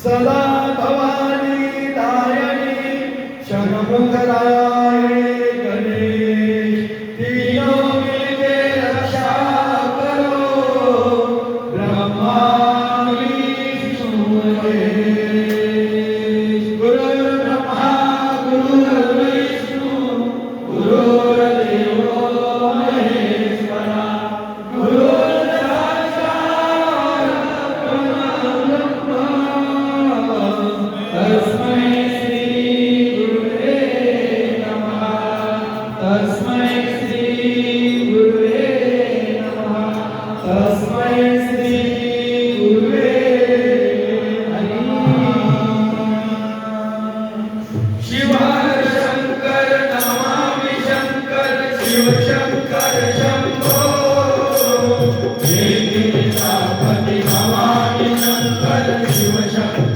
सदा भवानी दायनी षण्मुखराय गणेश तीनों मिलके रक्षा करो ब्रह्मा विष्णु महेश। गुरुर्ब्रह्मा गुरुर्विष्णु गुरुर्देवो महेश्वरा तस्मै श्री गुरुवे नमः तस्मै श्री गुरुवे शिव शंकर नमामि शंकर शिव शंकर शंभो जय गणेशपति नमामि शंकर शिव शंकर